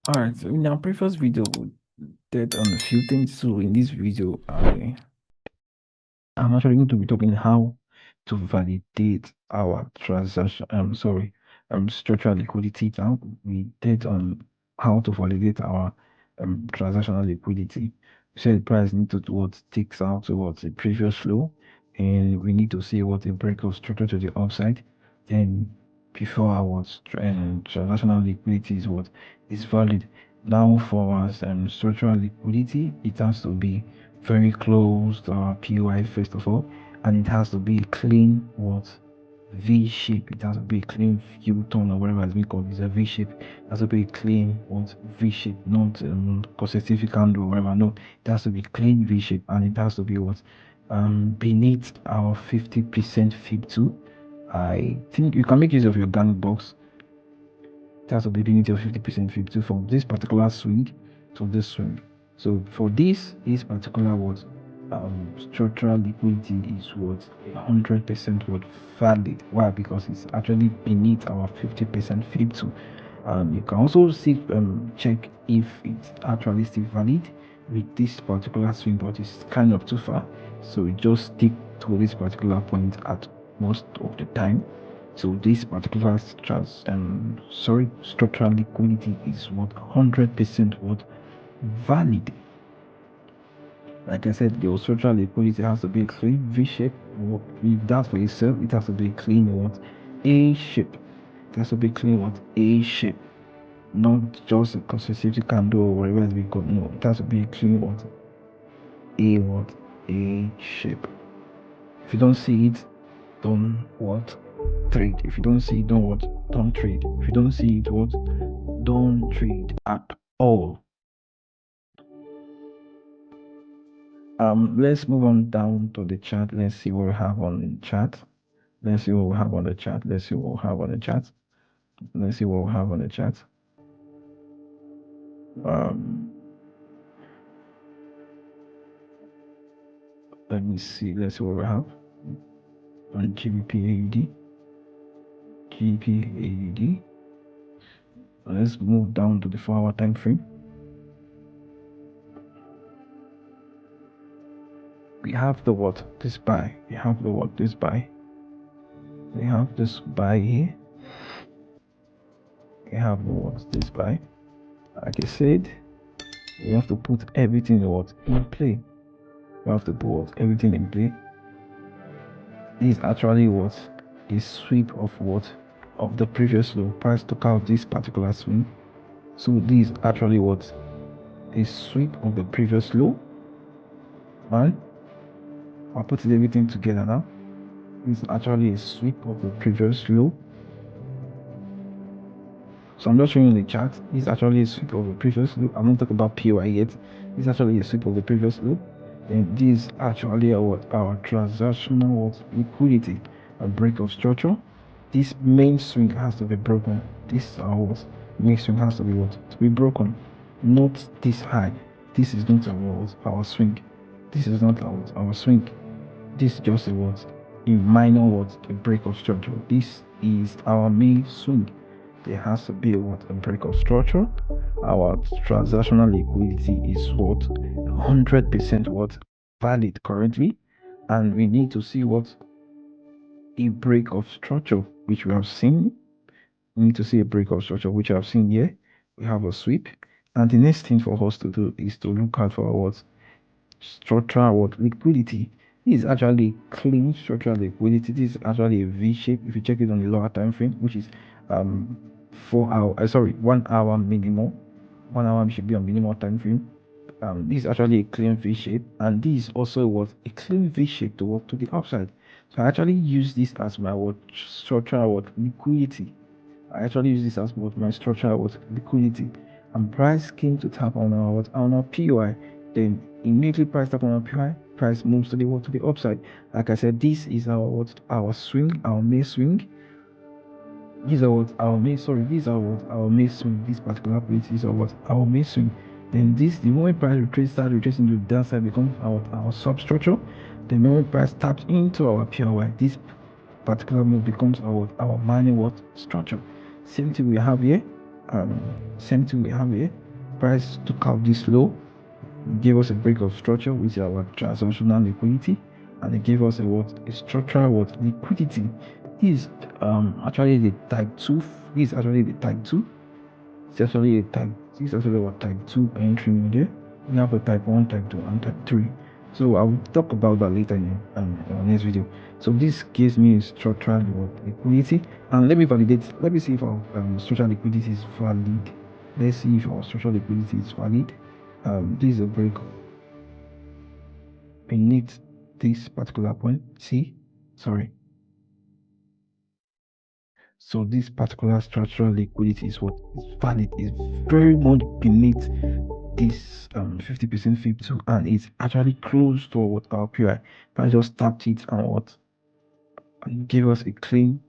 All right, so in our previous video, we did on a few things. So in this video, I'm actually going to be talking how to validate our transaction. Structural liquidity. Now we did on how to validate our transactional liquidity. We said the price need to what takes out towards the previous low, and we need to see what the break of structure to the upside. Then before our transactional liquidity is what is valid. Now for us structural liquidity, it has to be very close to our POI first of all, and it has to be a clean what V shape. It has to be a clean U-turn or whatever it's been called. It's a V shape. It has to be a clean what V shape, not consecutive candle or whatever. No, it has to be clean V shape, and it has to be what beneath our 50% fib too. I think you can make use of your gang box. It has to be beneath your 50% fib too from this particular swing to this swing. So for this particular what structural liquidity is what 100% what valid. Why? Because it's actually beneath our 50% fib too. You can also see check if it's actually still valid with this particular swing, but it's kind of too far. So we just stick to this particular point at most of the time. So this particular structural liquidity is what 100% what valid. Like I said, your structural liquidity has to be a clean V shape. If that's for itself, it has to be a clean what A shape. It has to be clean what A shape, not just a consecutive candle or whatever we got. No, it has to be a clean what A shape. If you don't see it, don't what trade. If you don't see it, don't trade. If you don't see it, don't trade at all. Let's move on down to the chart. Let's see what we have on the chart. Let's see what we have on the chart. Let's see what we have on the chart. Let's see what we have on the chart. Let me see. Let's see what we have on GBP AUD. Let's move down to the 4-hour time frame. We have the what? This buy. We have the what? This buy. We have this buy here. We have the what? This buy. Like I said, we have to put everything in play. We have to put everything in play. This is actually a sweep of the previous low. Price took out this particular swing. So this is actually a sweep of the previous low. And I'll put everything together now. This is actually a sweep of the previous low. So I'm just showing you the chart. This is actually a sweep of the previous low. I'm not talking about POI yet. This is actually a sweep of the previous low. And this is actually our transactional liquidity, a break of structure. This main swing has to be broken. This main swing has to be broken. Not this high. This is not our swing. This is not our swing. This is just a minor a break of structure. This is our main swing. There has to be a break of structure. Our transactional liquidity is 100% valid currently, and we need to see a break of structure, which we have seen. We need to see a break of structure, which I have seen here. We have a sweep, and the next thing for us to do is to look out for structural liquidity. This is actually clean structural liquidity. This is actually a V shape. If you check it on the lower time frame, which is 1 hour minimum. 1 hour should be on minimum time frame. This is actually a clean V shape, and this is also a clean V shape to the upside. So I actually use this as my structural liquidity. I actually use this as my structural liquidity. And price came to tap on our POI. Then immediately price tap on our POI, price moves to the upside. Like I said, this is our swing, our main swing. These are our main swing. This particular place is our main swing. Then the moment price starts retracing to the downside becomes our substructure. The moment price taps into our POI, this particular move becomes our minor structure. Same thing we have here. Same thing we have here. Price took out this low, gave us a break of structure, which is our transactional liquidity, and it gave us a structural liquidity. This is actually the type 2. This is actually the type 2. It's actually a type. This is actually what type 2 entry model. We have a type 1, type 2, and type 3. So I will talk about that later in our next video. So this gives me a structural liquidity, and let me validate. Let me see if our structural liquidity is valid. Let's see if our structural liquidity is valid. This is a break beneath this particular point. See, sorry. So this particular structural liquidity is what is valid. Is very much beneath this 50% FIB 2, and it's actually close to what our PI. I just tapped it and what and gave us a clean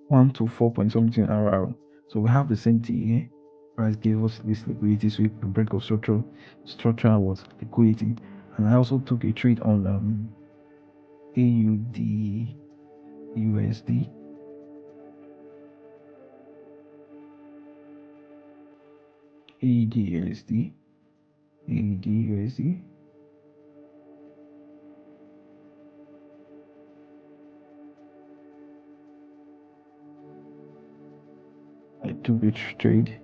1 to 4 point something RR. So we have the same thing here. Price gave us this liquidity sweep, the break of structural was liquidity, and I also took a trade on AUD USD. AUD USD. AUD USD. I took a trade.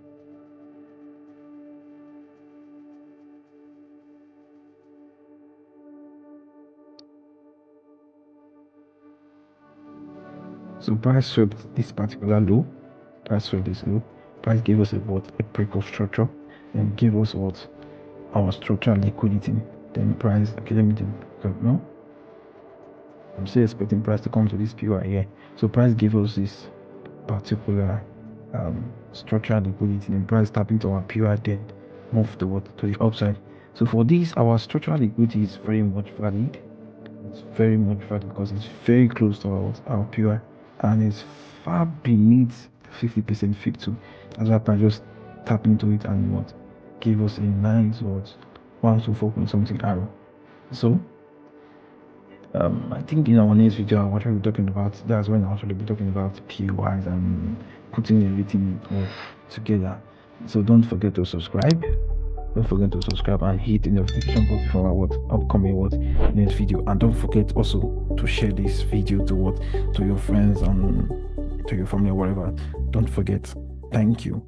So price swept this particular low. Price swept this low. Price gave us a break of structure, and gave us what our structural liquidity. Then price, okay, let me do no. I'm still expecting price to come to this PY here. So price gave us this particular structural liquidity, and price tap into our PY, then move to the upside. So for this, our structural liquidity is very much valid. It's very much valid because it's very close to our PY, and it's far beneath 50% FIB 2. That's why I just tap into it and what gave us a nice 1 to 4 point something arrow. So I think in our next video what we'll be talking about, that's when I'll actually be talking about PYs and putting everything together. So don't forget to subscribe. Don't forget to subscribe and hit the notification button for our upcoming next video. And don't forget also to share this video to your friends and to your family or whatever. Don't forget. Thank you.